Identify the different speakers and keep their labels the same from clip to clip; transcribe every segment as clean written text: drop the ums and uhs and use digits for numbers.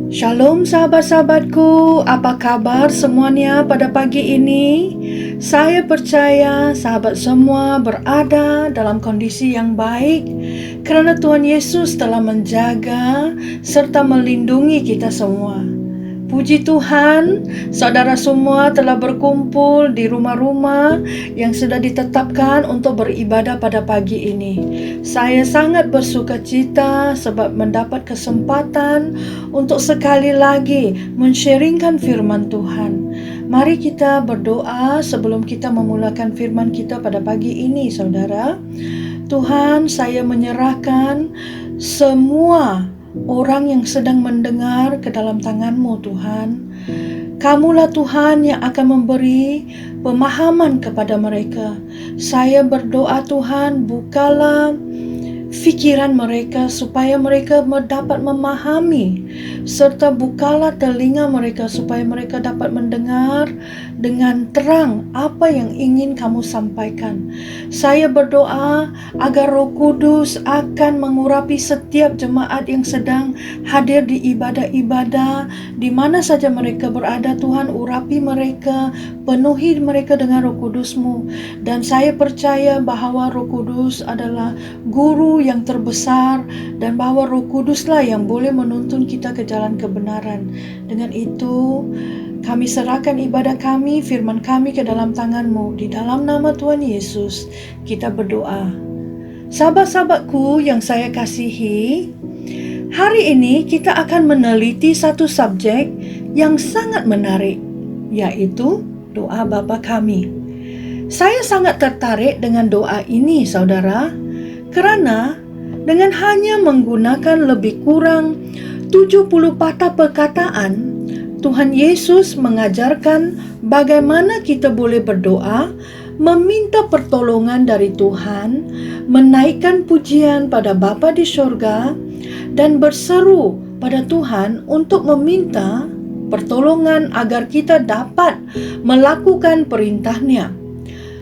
Speaker 1: Shalom sahabat-sahabatku, apa kabar semuanya pada pagi ini? Saya percaya sahabat semua berada dalam kondisi yang baik kerana Tuhan Yesus telah menjaga serta melindungi kita semua. Puji Tuhan, saudara semua telah berkumpul di rumah-rumah yang sudah ditetapkan untuk beribadah pada pagi ini. Saya sangat bersukacita sebab mendapat kesempatan untuk sekali lagi men-sharingkan firman Tuhan. Mari kita berdoa sebelum kita memulakan firman kita pada pagi ini, saudara. Tuhan, saya menyerahkan semua orang yang sedang mendengar ke dalam tangan-Mu, Tuhan. Kamulah Tuhan yang akan memberi pemahaman kepada mereka. Saya berdoa Tuhan, bukalah fikiran mereka supaya mereka dapat memahami, serta bukalah telinga mereka supaya mereka dapat mendengar dengan terang apa yang ingin kamu sampaikan. Saya berdoa agar Roh Kudus akan mengurapi setiap jemaat yang sedang hadir di ibadah-ibadah di mana saja mereka berada. Tuhan, urapi mereka, penuhi mereka dengan Roh Kudus-Mu. Dan saya percaya bahwa Roh Kudus adalah guru yang terbesar dan bahwa Roh Kuduslah yang boleh menuntun kita ke jalan kebenaran. Dengan itu, kami serahkan ibadah kami, firman kami ke dalam tangan-Mu. Di dalam nama Tuhan Yesus, kita berdoa. Sahabat-sahabatku yang saya kasihi, hari ini kita akan meneliti satu subjek yang sangat menarik, yaitu doa Bapa Kami. Saya sangat tertarik dengan doa ini, saudara, kerana dengan hanya menggunakan lebih kurang 70 patah perkataan, Tuhan Yesus mengajarkan bagaimana kita boleh berdoa, meminta pertolongan dari Tuhan, menaikkan pujian pada Bapa di syurga, dan berseru pada Tuhan untuk meminta pertolongan agar kita dapat melakukan perintah-Nya.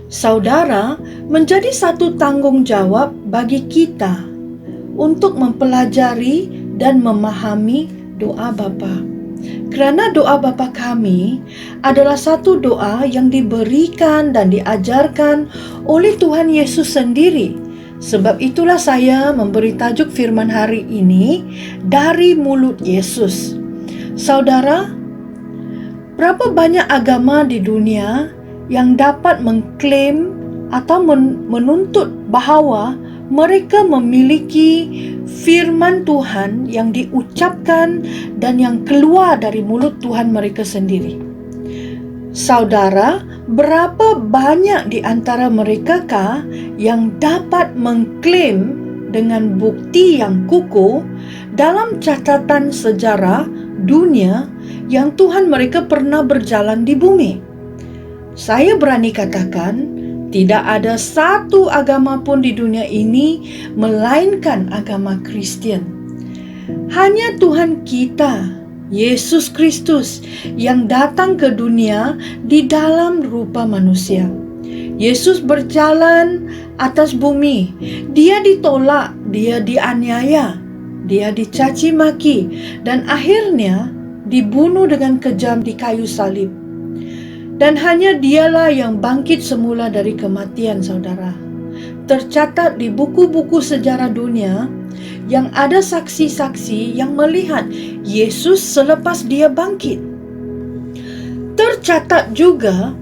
Speaker 1: Saudara, menjadi satu tanggungjawab bagi kita untuk mempelajari dan memahami doa Bapa. Kerana doa Bapa Kami adalah satu doa yang diberikan dan diajarkan oleh Tuhan Yesus sendiri. Sebab itulah saya memberi tajuk firman hari ini, dari mulut Yesus. Saudara, berapa banyak agama di dunia yang dapat mengklaim atau menuntut bahawa mereka memiliki firman Tuhan yang diucapkan dan yang keluar dari mulut Tuhan mereka sendiri. Saudara, berapa banyak di antara mereka yang dapat mengklaim dengan bukti yang kukuh dalam catatan sejarah dunia yang Tuhan mereka pernah berjalan di bumi? Saya berani katakan, tidak ada satu agama pun di dunia ini melainkan agama Kristian. Hanya Tuhan kita, Yesus Kristus, yang datang ke dunia di dalam rupa manusia. Yesus berjalan atas bumi. Dia ditolak, dia dianiaya, dia dicaci maki, dan akhirnya dibunuh dengan kejam di kayu salib. Dan hanya dialah yang bangkit semula dari kematian, saudara. Tercatat di buku-buku sejarah dunia yang ada saksi-saksi yang melihat Yesus selepas dia bangkit. Tercatat juga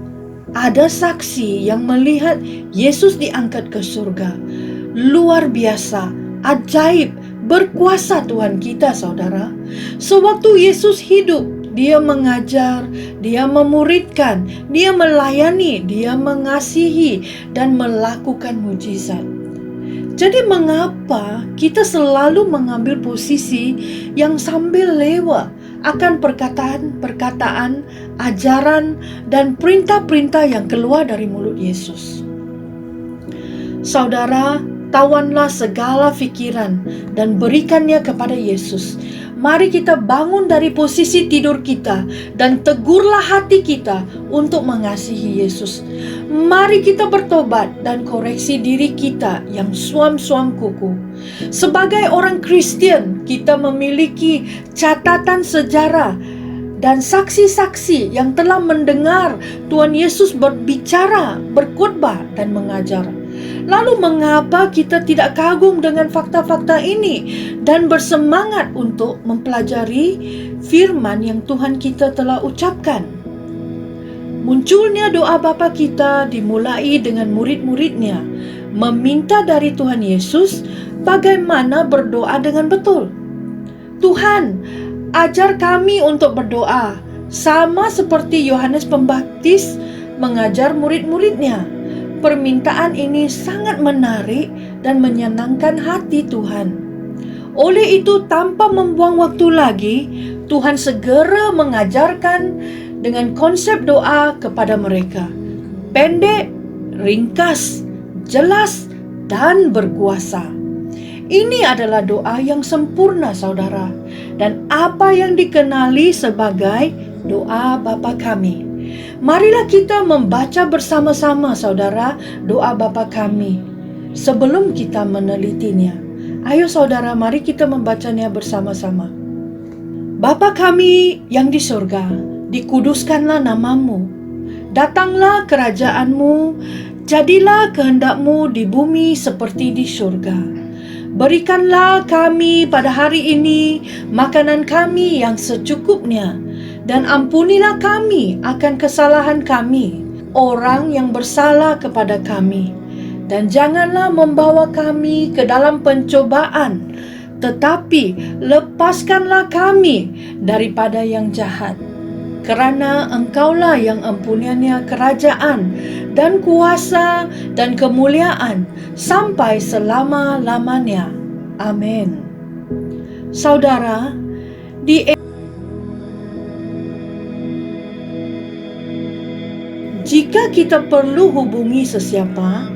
Speaker 1: ada saksi yang melihat Yesus diangkat ke surga. Luar biasa, ajaib, berkuasa Tuhan kita, saudara. Sewaktu Yesus hidup, Dia mengajar, Dia memuridkan, Dia melayani, Dia mengasihi, dan melakukan mujizat. Jadi mengapa kita selalu mengambil posisi yang sambil lewat akan perkataan-perkataan, ajaran, dan perintah-perintah yang keluar dari mulut Yesus? Saudara, tawanlah segala fikiran dan berikannya kepada Yesus. Mari kita bangun dari posisi tidur kita dan tegurlah hati kita untuk mengasihi Yesus. Mari kita bertobat dan koreksi diri kita yang suam-suam kuku. Sebagai orang Kristen, kita memiliki catatan sejarah dan saksi-saksi yang telah mendengar Tuhan Yesus berbicara, berkhotbah, dan mengajar. Lalu mengapa kita tidak kagum dengan fakta-fakta ini dan bersemangat untuk mempelajari firman yang Tuhan kita telah ucapkan? Munculnya doa Bapa kita dimulai dengan murid-muridnya meminta dari Tuhan Yesus bagaimana berdoa dengan betul. Tuhan, ajar kami untuk berdoa sama seperti Yohanes Pembaptis mengajar murid-muridnya. Permintaan ini sangat menarik dan menyenangkan hati Tuhan. Oleh itu, tanpa membuang waktu lagi, Tuhan segera mengajarkan dengan konsep doa kepada mereka. Pendek, ringkas, jelas, dan berkuasa. Ini adalah doa yang sempurna, saudara, dan apa yang dikenali sebagai doa Bapa kami. Marilah kita membaca bersama-sama, saudara, doa Bapa kami sebelum kita menelitinya. Ayo saudara, mari kita membacanya bersama-sama. Bapa kami yang di surga, dikuduskanlah namamu. Datanglah kerajaanmu, jadilah kehendakmu di bumi seperti di surga. Berikanlah kami pada hari ini makanan kami yang secukupnya, dan ampunilah kami akan kesalahan kami, orang yang bersalah kepada kami. Dan janganlah membawa kami ke dalam pencobaan, tetapi lepaskanlah kami daripada yang jahat. Kerana Engkaulah yang empunyanya kerajaan dan kuasa dan kemuliaan sampai selama-lamanya. Amin. Saudara, jika kita perlu hubungi sesiapa,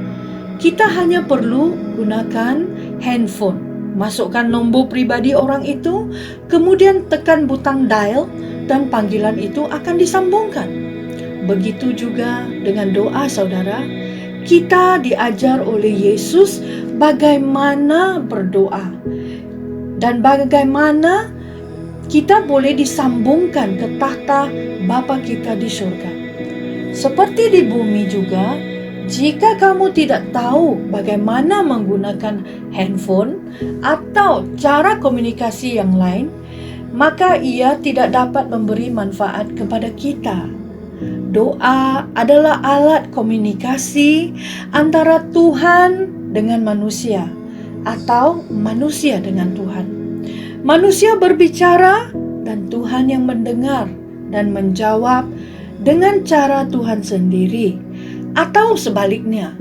Speaker 1: kita hanya perlu gunakan handphone. Masukkan nombor pribadi orang itu, kemudian tekan butang dial, dan panggilan itu akan disambungkan. Begitu juga dengan doa, saudara. Kita diajar oleh Yesus bagaimana berdoa dan bagaimana kita boleh disambungkan ke tahta Bapa kita di surga. Seperti di bumi juga, jika kamu tidak tahu bagaimana menggunakan handphone atau cara komunikasi yang lain, maka ia tidak dapat memberi manfaat kepada kita. Doa adalah alat komunikasi antara Tuhan dengan manusia atau manusia dengan Tuhan. Manusia berbicara dan Tuhan yang mendengar dan menjawab dengan cara Tuhan sendiri, atau sebaliknya,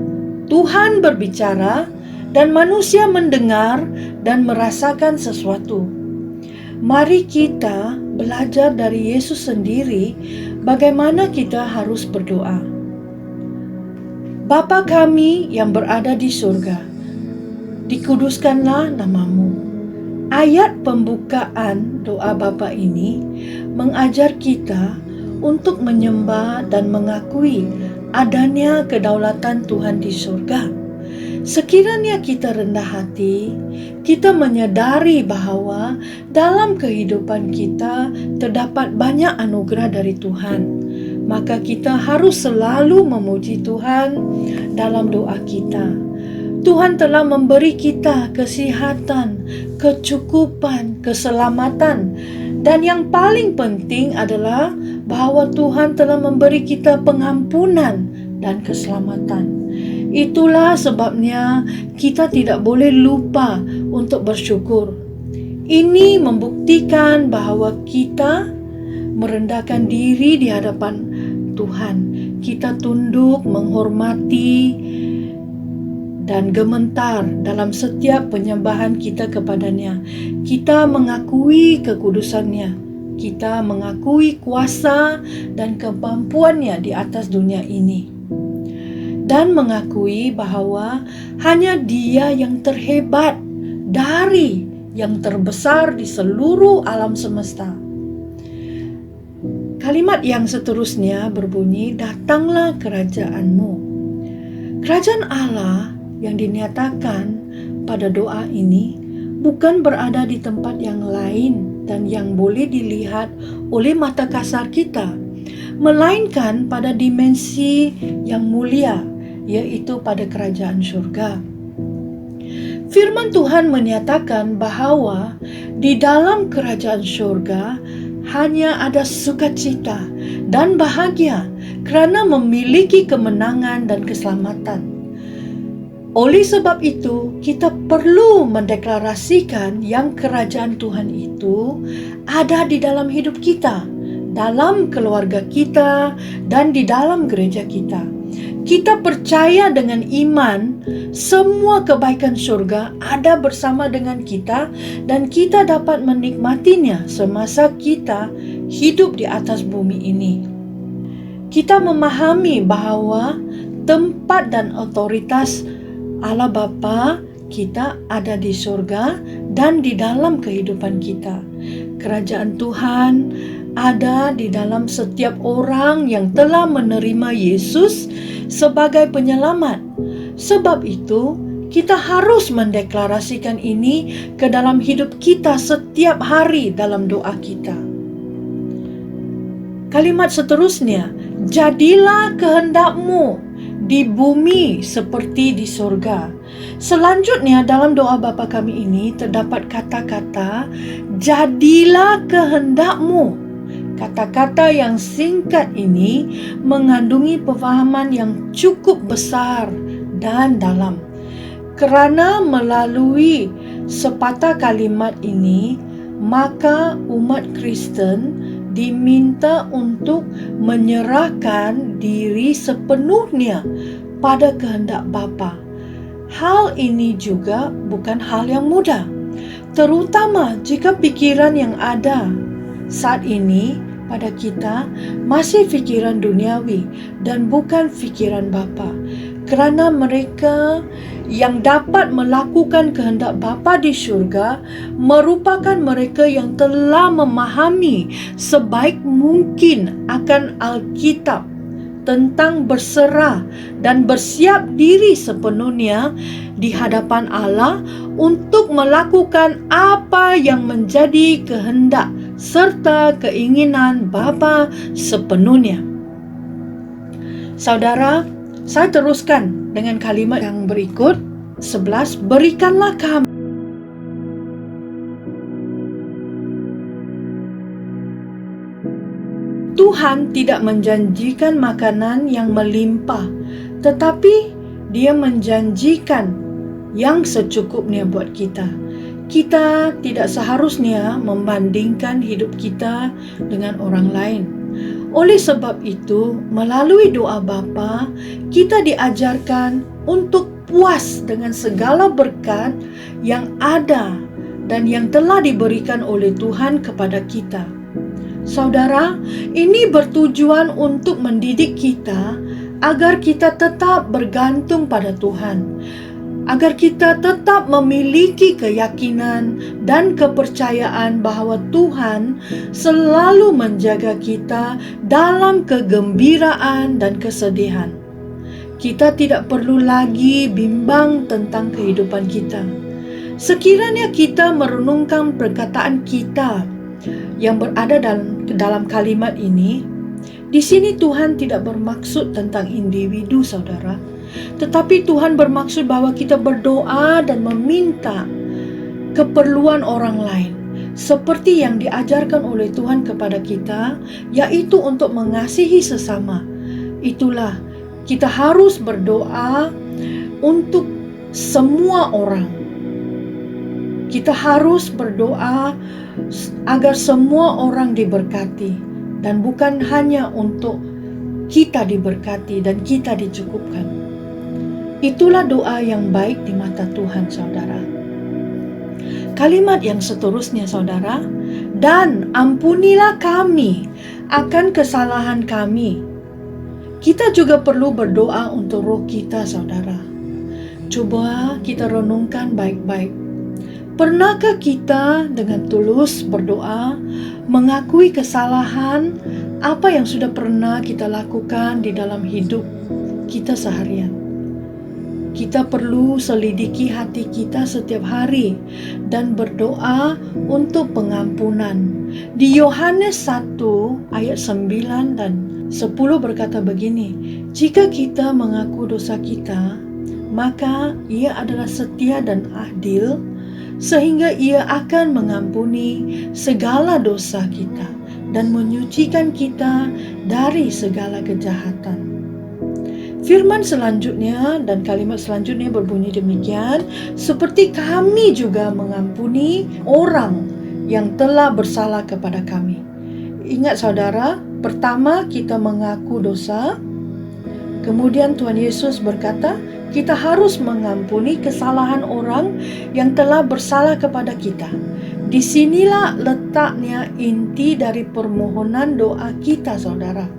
Speaker 1: Tuhan berbicara dan manusia mendengar dan merasakan sesuatu. Mari kita belajar dari Yesus sendiri bagaimana kita harus berdoa. Bapa kami yang berada di surga, dikuduskanlah namamu. Ayat pembukaan doa Bapa ini mengajar kita untuk menyembah dan mengakui adanya kedaulatan Tuhan di surga. Sekiranya kita rendah hati, kita menyadari bahwa dalam kehidupan kita terdapat banyak anugerah dari Tuhan, maka kita harus selalu memuji Tuhan dalam doa kita. Tuhan telah memberi kita kesehatan, kecukupan, keselamatan, dan yang paling penting adalah bahwa Tuhan telah memberi kita pengampunan dan keselamatan. Itulah sebabnya kita tidak boleh lupa untuk bersyukur. Ini membuktikan bahwa kita merendahkan diri di hadapan Tuhan. Kita tunduk, menghormati, dan gemetar dalam setiap penyembahan kita kepadanya. Kita mengakui kekudusannya. Kita mengakui kuasa dan kemampuannya di atas dunia ini. Dan mengakui bahwa hanya Dia yang terhebat dari yang terbesar di seluruh alam semesta. Kalimat yang seterusnya berbunyi, datanglah kerajaanmu. Kerajaan Allah yang dinyatakan pada doa ini bukan berada di tempat yang lain dan yang boleh dilihat oleh mata kasar kita, melainkan pada dimensi yang mulia, yaitu pada kerajaan surga. Firman Tuhan menyatakan bahwa di dalam kerajaan surga hanya ada sukacita dan bahagia kerana memiliki kemenangan dan keselamatan. Oleh sebab itu, kita perlu mendeklarasikan yang kerajaan Tuhan itu ada di dalam hidup kita, dalam keluarga kita, dan di dalam gereja kita. Kita percaya dengan iman semua kebaikan surga ada bersama dengan kita dan kita dapat menikmatinya semasa kita hidup di atas bumi ini. Kita memahami bahawa tempat dan otoritas Allah Bapa kita ada di surga dan di dalam kehidupan kita. Kerajaan Tuhan ada di dalam setiap orang yang telah menerima Yesus sebagai penyelamat. Sebab itu, kita harus mendeklarasikan ini ke dalam hidup kita setiap hari dalam doa kita. Kalimat seterusnya, jadilah kehendakmu di bumi seperti di surga. Selanjutnya dalam doa Bapa kami ini terdapat kata-kata jadilah kehendakmu. Kata-kata yang singkat ini mengandungi pemahaman yang cukup besar dan dalam. Kerana melalui sepatah kalimat ini, maka umat Kristen diminta untuk menyerahkan diri sepenuhnya pada kehendak Bapa. Hal ini juga bukan hal yang mudah, terutama jika pikiran yang ada saat ini pada kita masih pikiran duniawi dan bukan pikiran Bapa. Kerana mereka yang dapat melakukan kehendak Bapa di syurga merupakan mereka yang telah memahami sebaik mungkin akan Alkitab tentang berserah dan bersiap diri sepenuhnya di hadapan Allah untuk melakukan apa yang menjadi kehendak serta keinginan Bapa sepenuhnya. Saudara, saya teruskan dengan kalimat yang berikut, 11, berikanlah kami. Tuhan tidak menjanjikan makanan yang melimpah, tetapi Dia menjanjikan yang secukupnya buat kita. Kita tidak seharusnya membandingkan hidup kita dengan orang lain. Oleh sebab itu, melalui doa Bapa, kita diajarkan untuk puas dengan segala berkat yang ada dan yang telah diberikan oleh Tuhan kepada kita. Saudara, ini bertujuan untuk mendidik kita agar kita tetap bergantung pada Tuhan, agar kita tetap memiliki keyakinan dan kepercayaan bahwa Tuhan selalu menjaga kita dalam kegembiraan dan kesedihan. Kita tidak perlu lagi bimbang tentang kehidupan kita. Sekiranya kita merenungkan perkataan kita yang berada dalam kalimat ini, di sini Tuhan tidak bermaksud tentang individu, saudara. Tetapi Tuhan bermaksud bahwa kita berdoa dan meminta keperluan orang lain, seperti yang diajarkan oleh Tuhan kepada kita, yaitu untuk mengasihi sesama. Itulah, kita harus berdoa untuk semua orang. Kita harus berdoa agar semua orang diberkati, dan bukan hanya untuk kita diberkati dan kita dicukupkan. Itulah doa yang baik di mata Tuhan, saudara. Kalimat yang seterusnya, saudara, dan ampunilah kami akan kesalahan kami. Kita juga perlu berdoa untuk roh kita, saudara. Coba kita renungkan baik-baik. Pernahkah kita dengan tulus berdoa, mengakui kesalahan apa yang sudah pernah kita lakukan di dalam hidup kita seharian? Kita perlu selidiki hati kita setiap hari dan berdoa untuk pengampunan. Di Yohanes 1 ayat 9 dan 10 berkata begini, jika kita mengaku dosa kita, maka Ia adalah setia dan adil, sehingga Ia akan mengampuni segala dosa kita dan menyucikan kita dari segala kejahatan. Firman selanjutnya dan kalimat selanjutnya berbunyi demikian, seperti kami juga mengampuni orang yang telah bersalah kepada kami. Ingat saudara, pertama kita mengaku dosa, kemudian Tuhan Yesus berkata, kita harus mengampuni kesalahan orang yang telah bersalah kepada kita. Disinilah letaknya inti dari permohonan doa kita, saudara.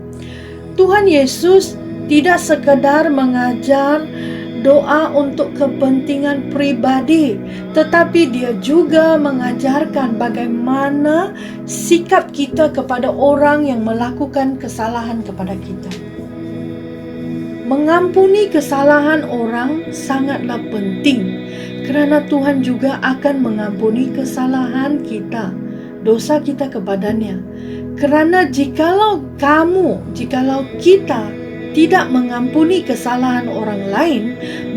Speaker 1: Tuhan Yesus tidak sekedar mengajar doa untuk kepentingan pribadi, tetapi Dia juga mengajarkan bagaimana sikap kita kepada orang yang melakukan kesalahan kepada kita. Mengampuni kesalahan orang sangatlah penting, kerana Tuhan juga akan mengampuni kesalahan kita, dosa kita kepadanya. Kerana jikalau kita tidak mengampuni kesalahan orang lain,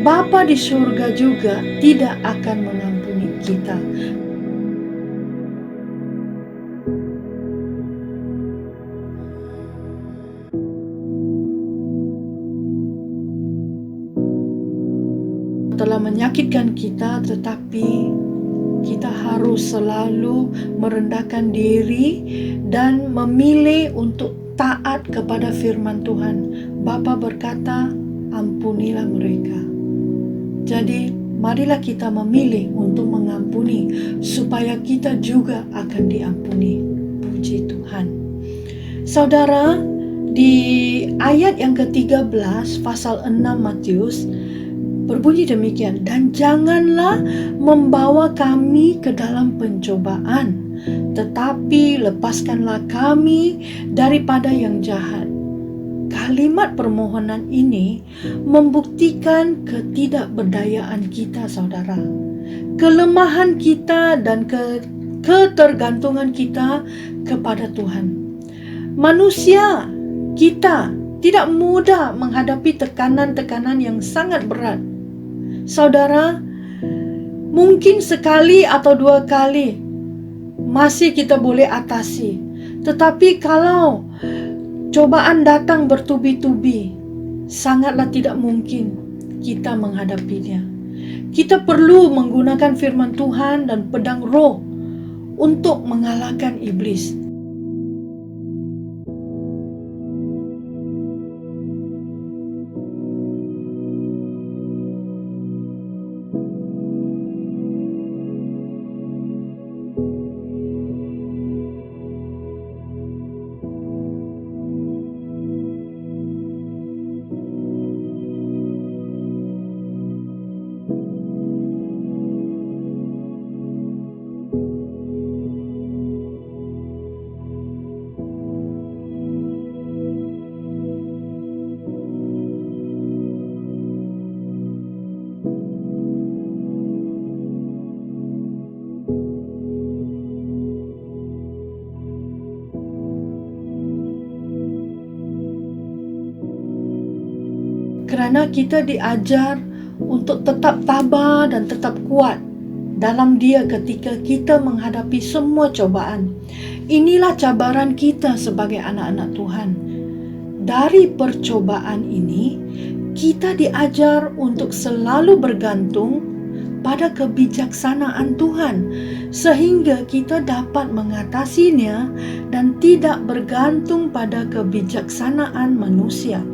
Speaker 1: Bapa di surga juga tidak akan mengampuni kita. Telah menyakitkan kita, tetapi kita harus selalu merendahkan diri dan memilih untuk taat kepada firman Tuhan. Bapa berkata, ampunilah mereka. Jadi, marilah kita memilih untuk mengampuni, supaya kita juga akan diampuni. Puji Tuhan. Saudara, di ayat yang ke-13 pasal 6 Matius berbunyi demikian, dan janganlah membawa kami ke dalam pencobaan, tetapi lepaskanlah kami daripada yang jahat. Kalimat permohonan ini membuktikan ketidakberdayaan kita, saudara. Kelemahan kita dan ketergantungan kita kepada Tuhan. Manusia kita tidak mudah menghadapi tekanan-tekanan yang sangat berat. Saudara, mungkin sekali atau dua kali masih kita boleh atasi. Tetapi kalau cobaan datang bertubi-tubi, sangatlah tidak mungkin kita menghadapinya. Kita perlu menggunakan firman Tuhan dan pedang roh untuk mengalahkan iblis. Kerana kita diajar untuk tetap tabah dan tetap kuat dalam Dia ketika kita menghadapi semua cobaan. Inilah cabaran kita sebagai anak-anak Tuhan. Dari percobaan ini, kita diajar untuk selalu bergantung pada kebijaksanaan Tuhan, sehingga kita dapat mengatasinya dan tidak bergantung pada kebijaksanaan manusia.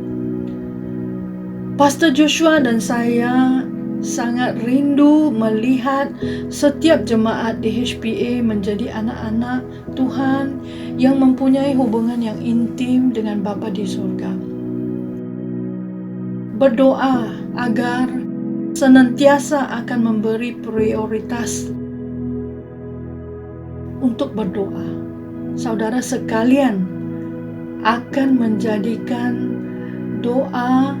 Speaker 1: Pastor Joshua dan saya sangat rindu melihat setiap jemaat di HPA menjadi anak-anak Tuhan yang mempunyai hubungan yang intim dengan Bapa di surga. Berdoa agar senantiasa akan memberi prioritas untuk berdoa. Saudara sekalian akan menjadikan doa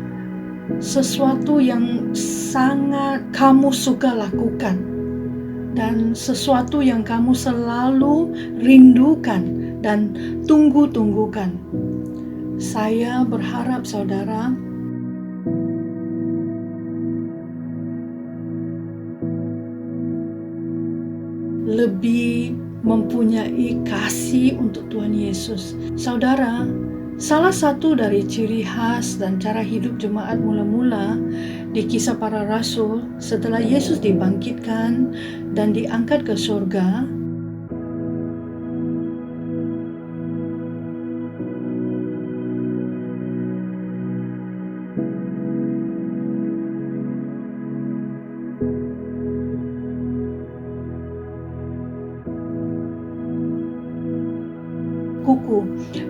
Speaker 1: sesuatu yang sangat kamu suka lakukan dan sesuatu yang kamu selalu rindukan dan tunggu-tunggukan. Saya berharap saudara lebih mempunyai kasih untuk Tuhan Yesus. Saudara, salah satu dari ciri khas dan cara hidup jemaat mula-mula di Kisah Para Rasul setelah Yesus dibangkitkan dan diangkat ke surga,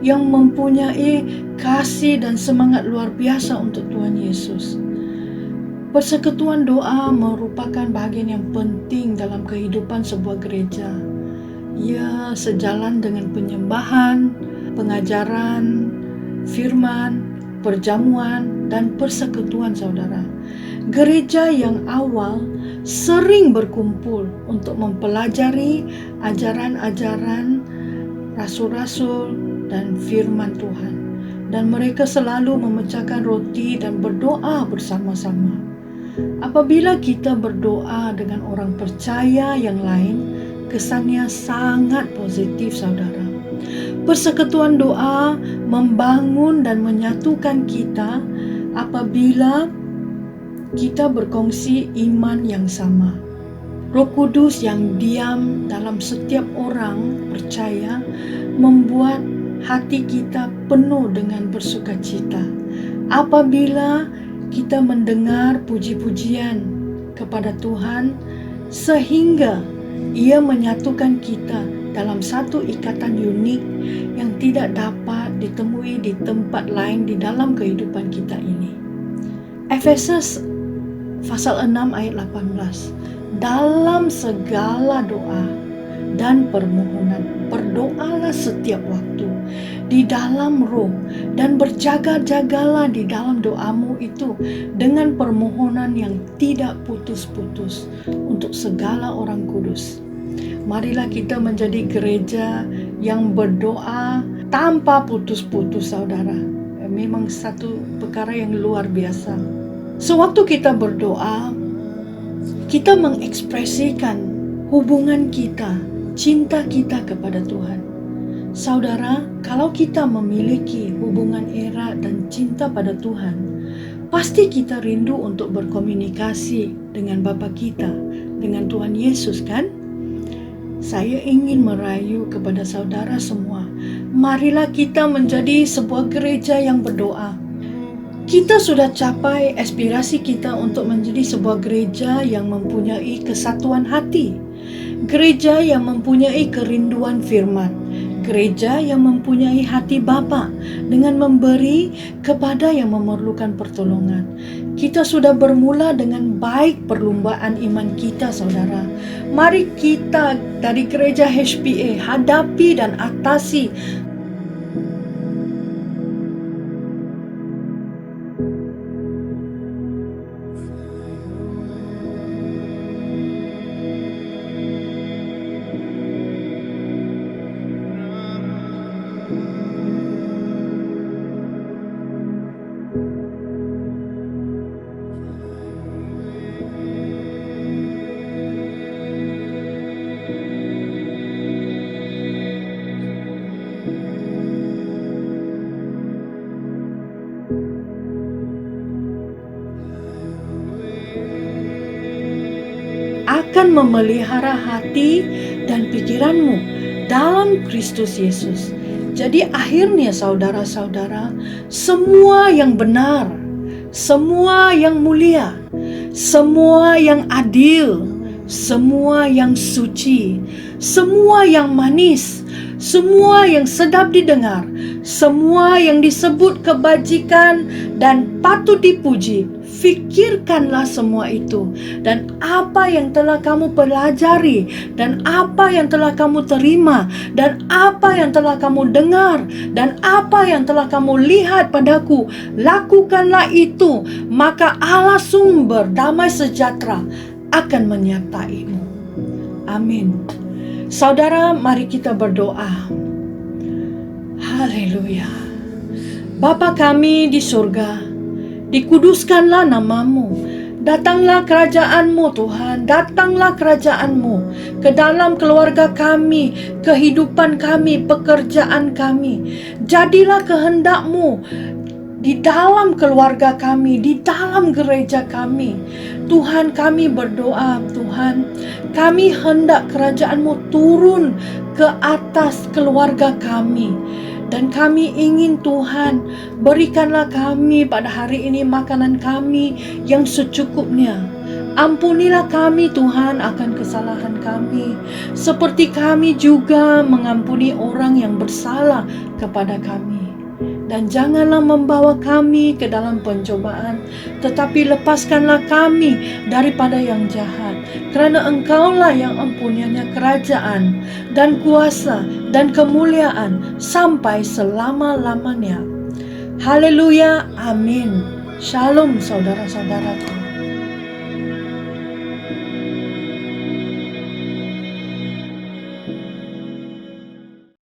Speaker 1: yang mempunyai kasih dan semangat luar biasa untuk Tuhan Yesus. Persekutuan doa merupakan bagian yang penting dalam kehidupan sebuah gereja. Ia sejalan dengan penyembahan, pengajaran, firman, perjamuan, dan persekutuan saudara. Gereja yang awal sering berkumpul untuk mempelajari ajaran-ajaran rasul-rasul dan firman Tuhan, dan mereka selalu memecahkan roti dan berdoa bersama-sama. Apabila kita berdoa dengan orang percaya yang lain, kesannya sangat positif saudara. Persekutuan doa membangun dan menyatukan kita apabila kita berkongsi iman yang sama. Roh Kudus yang diam dalam setiap orang percaya membuat hati kita penuh dengan bersukacita apabila kita mendengar puji-pujian kepada Tuhan, sehingga Ia menyatukan kita dalam satu ikatan unik yang tidak dapat ditemui di tempat lain di dalam kehidupan kita ini. Efesus pasal 6 ayat 18. Dalam segala doa dan permohonan, berdoalah setiap waktu di dalam roh, dan berjaga-jagalah di dalam doamu itu dengan permohonan yang tidak putus-putus untuk segala orang kudus. Marilah kita menjadi gereja yang berdoa tanpa putus-putus saudara. Memang satu perkara yang luar biasa. Sewaktu kita berdoa, kita mengekspresikan hubungan kita, cinta kita kepada Tuhan. Saudara, kalau kita memiliki hubungan erat dan cinta pada Tuhan, pasti kita rindu untuk berkomunikasi dengan Bapa kita, dengan Tuhan Yesus kan? Saya ingin merayu kepada saudara semua, marilah kita menjadi sebuah gereja yang berdoa. Kita sudah capai aspirasi kita untuk menjadi sebuah gereja yang mempunyai kesatuan hati, gereja yang mempunyai kerinduan firman, gereja yang mempunyai hati Bapa dengan memberi kepada yang memerlukan pertolongan. Kita sudah bermula dengan baik perlumbaan iman kita saudara. Mari kita dari gereja HPA hadapi dan atasi akan memelihara hati dan pikiranmu dalam Kristus Yesus. Jadi akhirnya saudara-saudara, semua yang benar, semua yang mulia, semua yang adil, semua yang suci, semua yang manis, semua yang sedap didengar, semua yang disebut kebajikan dan patut dipuji. Fikirkanlah semua itu, dan apa yang telah kamu pelajari, dan apa yang telah kamu terima, dan apa yang telah kamu dengar, dan apa yang telah kamu lihat padaku, lakukanlah itu, maka Allah sumber damai sejahtera akan menyertaimu. Amin. Saudara, mari kita berdoa. Haleluya. Bapa kami di surga, dikuduskanlah namamu. Datanglah kerajaan-Mu Tuhan, datanglah kerajaan-Mu ke dalam keluarga kami, kehidupan kami, pekerjaan kami. Jadilah kehendak-Mu di dalam keluarga kami, di dalam gereja kami. Tuhan, kami berdoa, Tuhan, kami hendak kerajaan-Mu turun ke atas keluarga kami. Dan kami ingin Tuhan, berikanlah kami pada hari ini makanan kami yang secukupnya. Ampunilah kami Tuhan akan kesalahan kami, seperti kami juga mengampuni orang yang bersalah kepada kami. Dan janganlah membawa kami ke dalam pencobaan, tetapi lepaskanlah kami daripada yang jahat. Kerana Engkaulah yang mempunyai kerajaan dan kuasa dan kemuliaan sampai selama-lamanya. Haleluya, amin. Shalom saudara-saudaraku.